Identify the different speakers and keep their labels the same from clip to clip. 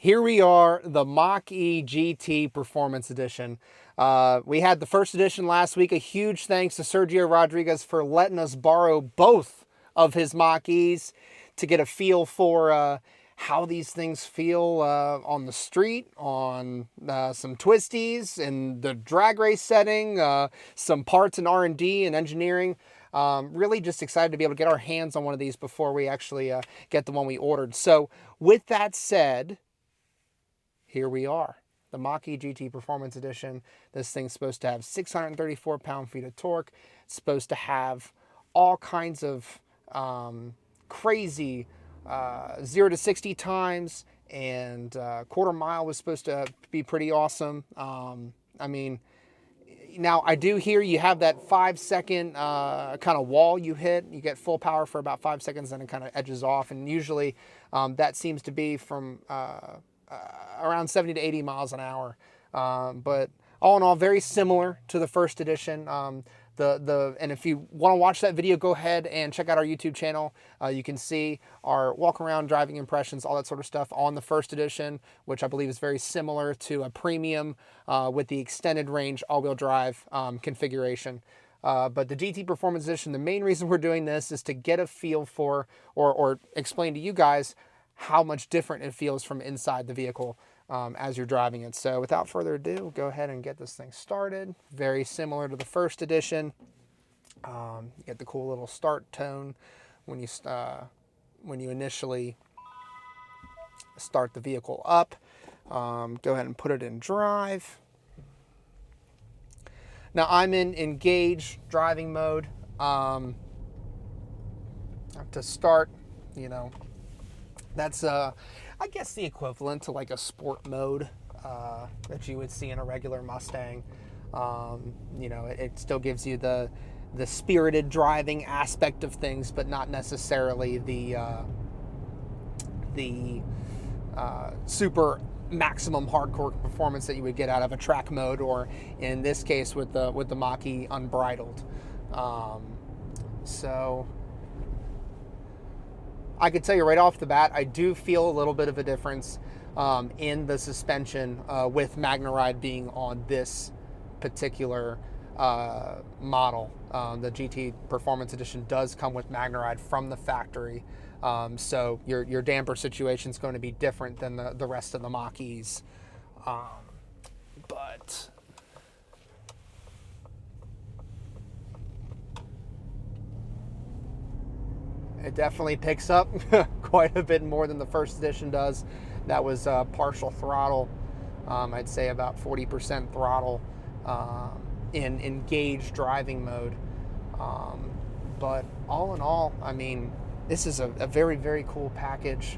Speaker 1: Here we are, the Mach-E GT Performance Edition. We had the first edition last week. A huge thanks to Sergio Rodriguez for letting us borrow both of his Mach-E's to get a feel for how these things feel on the street, on some twisties in the drag race setting, some parts in R&D and engineering. Really just excited to be able to get our hands on one of these before we actually get the one we ordered. So with that said, here we are, the Mach-E GT Performance Edition. This thing's supposed to have 634 pound-feet of torque. It's supposed to have all kinds of crazy 0 to 60 times, and quarter mile was supposed to be pretty awesome. I mean, now I do hear you have that 5-second kind of wall you hit. You get full power for about 5 seconds, then it kind of edges off, and usually that seems to be from around 70 to 80 miles an hour. But all in all, very similar to the first edition. And if you want to watch that video, go ahead and check out our YouTube channel. You can see our walk around driving impressions, all that sort of stuff on the first edition, which I believe is very similar to a premium with the extended range all-wheel drive configuration. But the GT Performance Edition, the main reason we're doing this is to get a feel for, or explain to you guys how much different it feels from inside the vehicle as you're driving it. So without further ado, go ahead and get this thing started. Very similar to the first edition. You get the cool little start tone when you initially start the vehicle up. Go ahead and put it in drive. Now I'm in engage driving mode. To start, you know, that's, I guess, the equivalent to like a sport mode that you would see in a regular Mustang. You know, it still gives you the spirited driving aspect of things, but not necessarily the super maximum hardcore performance that you would get out of a track mode, or in this case with the Mach-E Unbridled. So I could tell you right off the bat, I do feel a little bit of a difference in the suspension with MagneRide being on this particular model. The GT Performance Edition does come with MagneRide from the factory, so your damper situation is going to be different than the rest of the Mach-E's. But it definitely picks up quite a bit more than the first edition does. That was partial throttle. I'd say about 40% throttle in engaged driving mode. But all in all, I mean, this is a very, very cool package.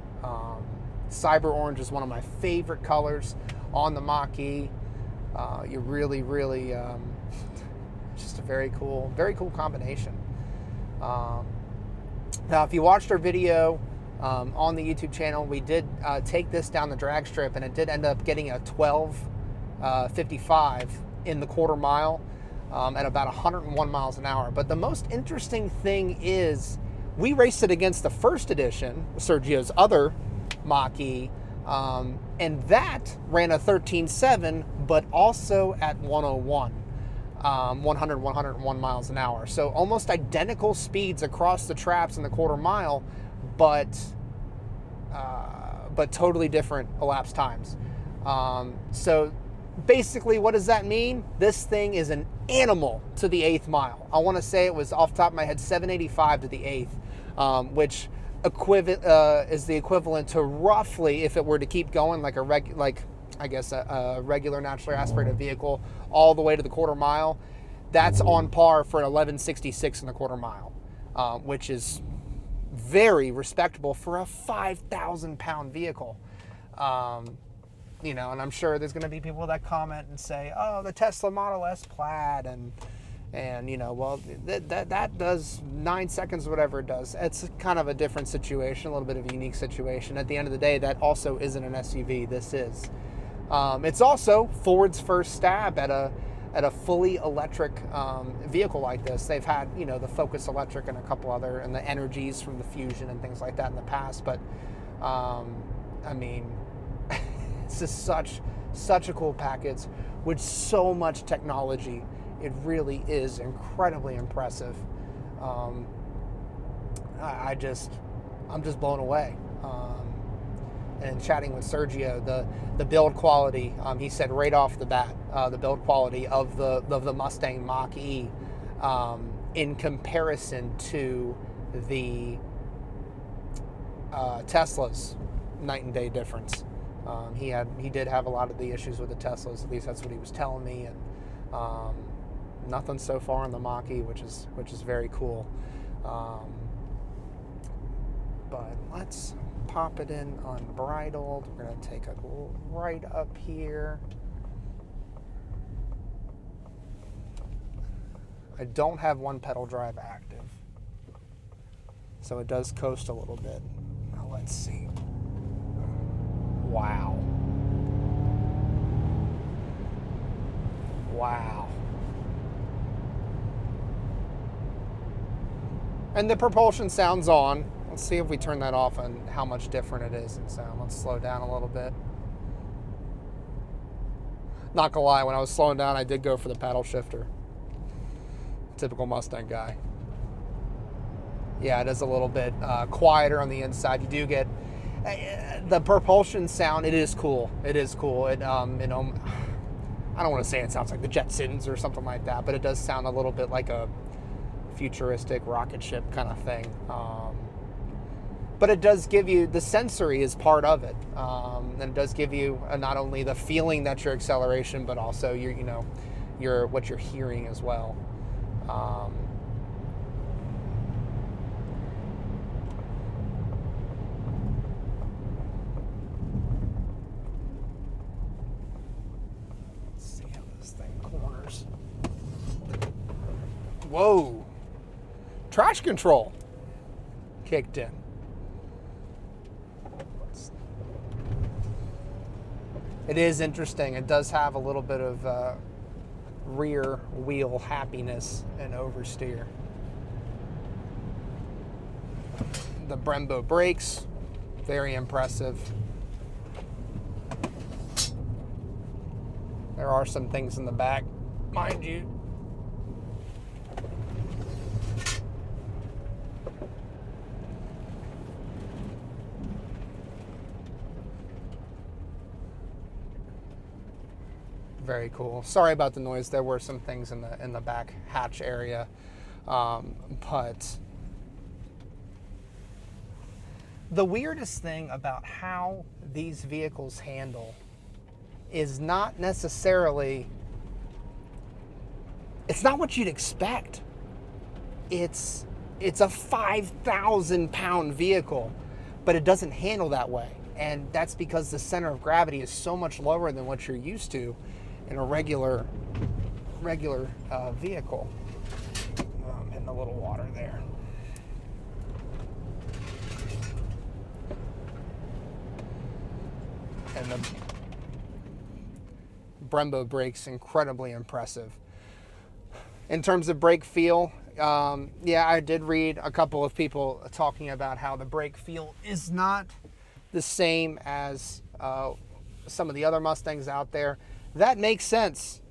Speaker 1: Cyber orange is one of my favorite colors on the Mach-E. You really, really, just a very cool combination. Now, if you watched our video on the YouTube channel, we did take this down the drag strip, and it did end up getting a 12.55 in the quarter mile at about 101 miles an hour. But the most interesting thing is we raced it against the first edition, Sergio's other Mach-E, and that ran a 13.7, but also at 101. 101 miles an hour. So almost identical speeds across the traps in the quarter mile, but totally different elapsed times. So basically, what does that mean? This thing is an animal to the 8th mile. I want to say it was, off the top of my head, 785 to the 8th, which is the equivalent to roughly, if it were to keep going like a regular naturally aspirated vehicle all the way to the quarter mile, that's on par for 1166 in the quarter mile, which is very respectable for a 5,000 pound vehicle. You know, and I'm sure there's going to be people that comment and say, oh, the Tesla Model S Plaid, and you know, well, that does 9 seconds, whatever it does. It's kind of a different situation, a little bit of a unique situation. At the end of the day, that also isn't an SUV. This is. It's also Ford's first stab at a fully electric vehicle like this. They've had, you know, the Focus Electric and a couple other, and the Energies from the Fusion and things like that in the past. But I mean, This is such a cool package with so much technology. It really is incredibly impressive. I'm just blown away. And chatting with Sergio, the build quality, he said right off the bat, the build quality of the Mustang Mach-E in comparison to the Teslas, night and day difference. He did have a lot of the issues with the Teslas, at least that's what he was telling me, and nothing so far on the Mach-E, which is very cool. But let's pop it in Unbridled. We're going to take a right up here. I don't have one pedal drive active, so it does coast a little bit. Now let's see. Wow. Wow. And the propulsion sound's on. Let's see if we turn that off and how much different it is in sound. Let's slow down a little bit. Not gonna lie, when I was slowing down, I did go for the paddle shifter. Typical Mustang guy. Yeah, it is a little bit quieter on the inside. You do get the propulsion sound. It is cool. It is cool. I don't want to say it sounds like the Jetsons or something like that, but it does sound a little bit like a futuristic rocket ship kind of thing. But it does give you, the sensory is part of it. And it does give you not only the feeling that your acceleration, but also what you're hearing as well. Let's see how this thing corners. Whoa. Traction control kicked in. It is interesting. It does have a little bit of rear wheel happiness and oversteer. The Brembo brakes, very impressive. There are some things in the back, mind you. Very cool. Sorry about the noise. There were some things in the back hatch area, but the weirdest thing about how these vehicles handle is not necessarily. It's not what you'd expect. It's a 5,000 pound vehicle, but it doesn't handle that way, and that's because the center of gravity is so much lower than what you're used to in a regular vehicle. In the little water there. And the Brembo brakes, incredibly impressive. In terms of brake feel, yeah, I did read a couple of people talking about how the brake feel is not the same as some of the other Mustangs out there. That makes sense.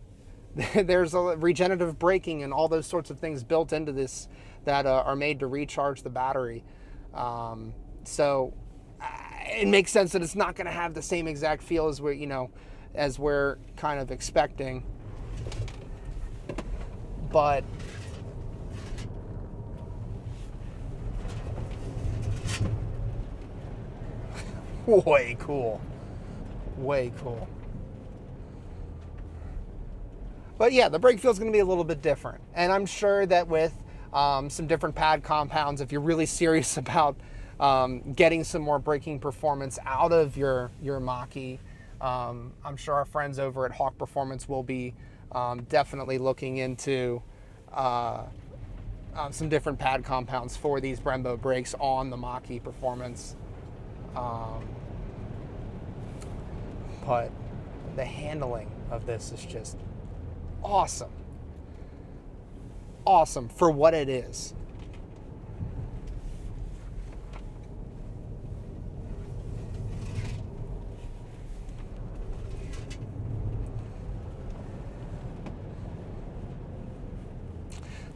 Speaker 1: There's a regenerative braking and all those sorts of things built into this that are made to recharge the battery. So it makes sense that it's not going to have the same exact feel as we're kind of expecting. But way cool. Way cool. But yeah, the brake feel is going to be a little bit different. And I'm sure that with some different pad compounds, if you're really serious about getting some more braking performance out of your Mach-E, I'm sure our friends over at Hawk Performance will be definitely looking into some different pad compounds for these Brembo brakes on the Mach-E performance. But the handling of this is just awesome. Awesome for what it is.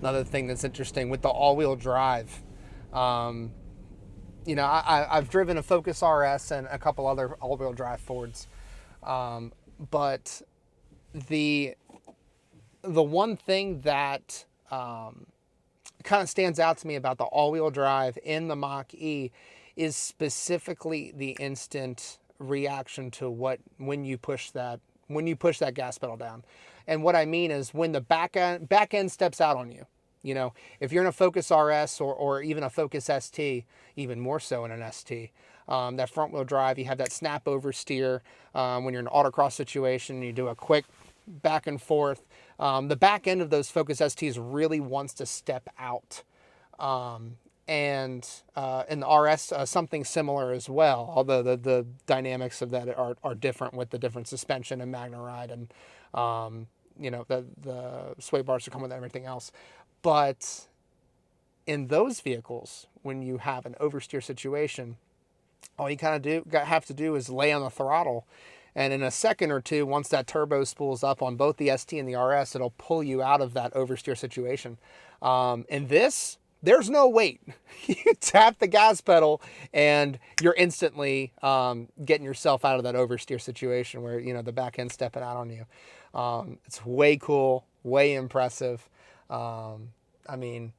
Speaker 1: another thing that's interesting with the all-wheel drive. You know, I've driven a Focus RS and a couple other all-wheel drive Fords, but the one thing that kind of stands out to me about the all-wheel drive in the Mach-E is specifically the instant reaction to when you push that gas pedal down. And what I mean is when the back end steps out on you. You know, if you're in a Focus RS or even a Focus ST, even more so in an ST, that front wheel drive, you have that snap oversteer when you're in an autocross situation, you do a quick back and forth. The back end of those Focus STs really wants to step out. And in the RS, something similar as well, although the dynamics of that are different with the different suspension and MagneRide and, you know, the sway bars that come with everything else. But in those vehicles, when you have an oversteer situation, all you kind of have to do is lay on the throttle. And in a second or two, once that turbo spools up on both the ST and the RS, it'll pull you out of that oversteer situation. In this, there's no wait. You tap the gas pedal and you're instantly getting yourself out of that oversteer situation where, you know, the back end stepping out on you. It's way cool, way impressive. I mean,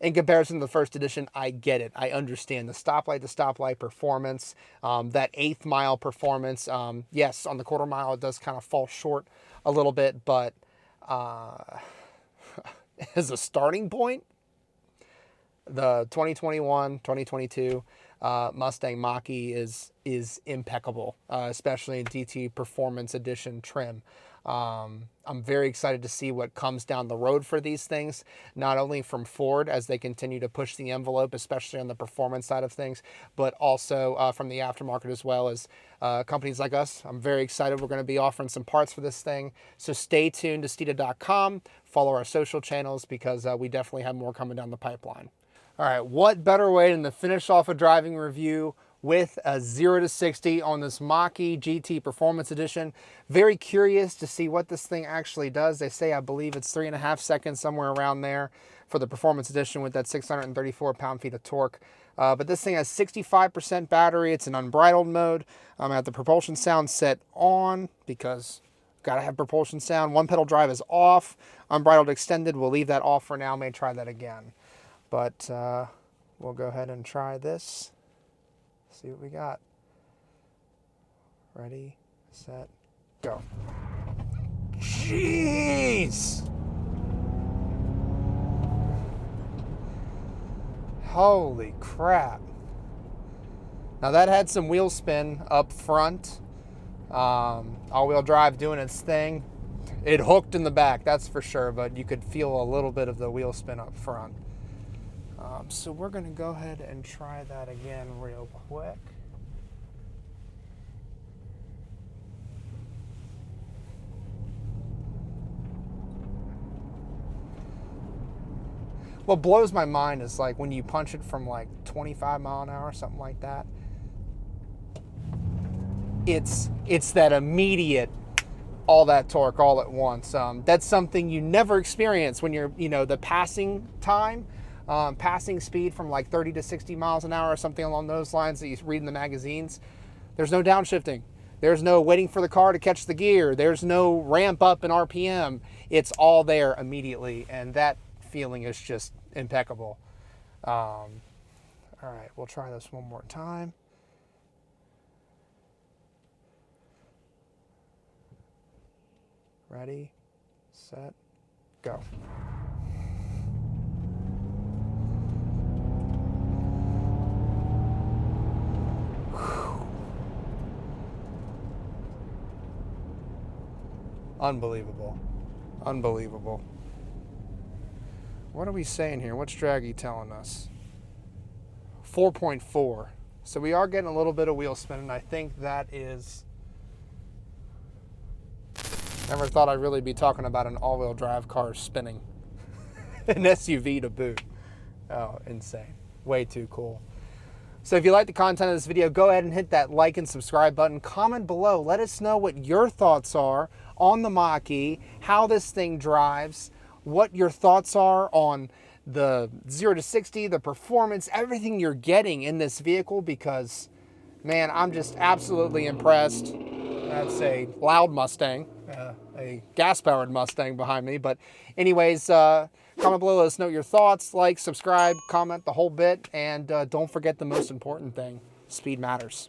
Speaker 1: in comparison to the first edition, I get it. I understand the stoplight to stoplight performance, that 1/8 mile performance. Yes, on the 1/4 mile, it does kind of fall short a little bit, but as a starting point, the 2021, 2022 Mustang Mach-E is impeccable, especially in DT Performance Edition trim. I'm very excited to see what comes down the road for these things, not only from Ford as they continue to push the envelope, especially on the performance side of things, but also from the aftermarket as well as companies like us. I'm very excited. We're going to be offering some parts for this thing. So stay tuned to Steeda.com. Follow our social channels because we definitely have more coming down the pipeline. All right, what better way than to finish off a driving review with a 0 to 60 on this Mach-E GT Performance Edition. Very curious to see what this thing actually does. They say, I believe it's 3.5 seconds, somewhere around there for the Performance Edition with that 634 pound-feet of torque. But this thing has 65% battery. It's an unbridled mode. I have the propulsion sound set on because gotta have propulsion sound. One pedal drive is off. Unbridled extended, we'll leave that off for now. May try that again. But we'll go ahead and try this. See what we got. Ready, set, go. Jeez! Holy crap. Now that had some wheel spin up front. All-wheel drive doing its thing. It hooked in the back, that's for sure, but you could feel a little bit of the wheel spin up front. So we're going to go ahead and try that again real quick. What blows my mind is like when you punch it from like 25 mile an hour, something like that. It's that immediate, all that torque all at once. That's something you never experience when you're, you know, the passing time. Passing speed from like 30 to 60 miles an hour or something along those lines that you read in the magazines. There's no downshifting. There's no waiting for the car to catch the gear. There's no ramp up in RPM. It's all there immediately, and that feeling is just impeccable. All right, we'll try this one more time. Ready, set, go. Unbelievable. Unbelievable. What are we saying here? What's Draggy telling us? 4.4. So we are getting a little bit of wheel spin, and I think that is... Never thought I'd really be talking about an all-wheel drive car spinning. An SUV to boot. Oh, insane. Way too cool. So if you like the content of this video, go ahead and hit that like and subscribe button. Comment below. Let us know what your thoughts are on the Mach-E, how this thing drives, what your thoughts are on the 0 to 60, the performance, everything you're getting in this vehicle, because, man, I'm just absolutely impressed. That's a loud Mustang, a gas-powered Mustang behind me. But anyways, comment below, let us know your thoughts, like, subscribe, comment, the whole bit, and don't forget the most important thing, speed matters.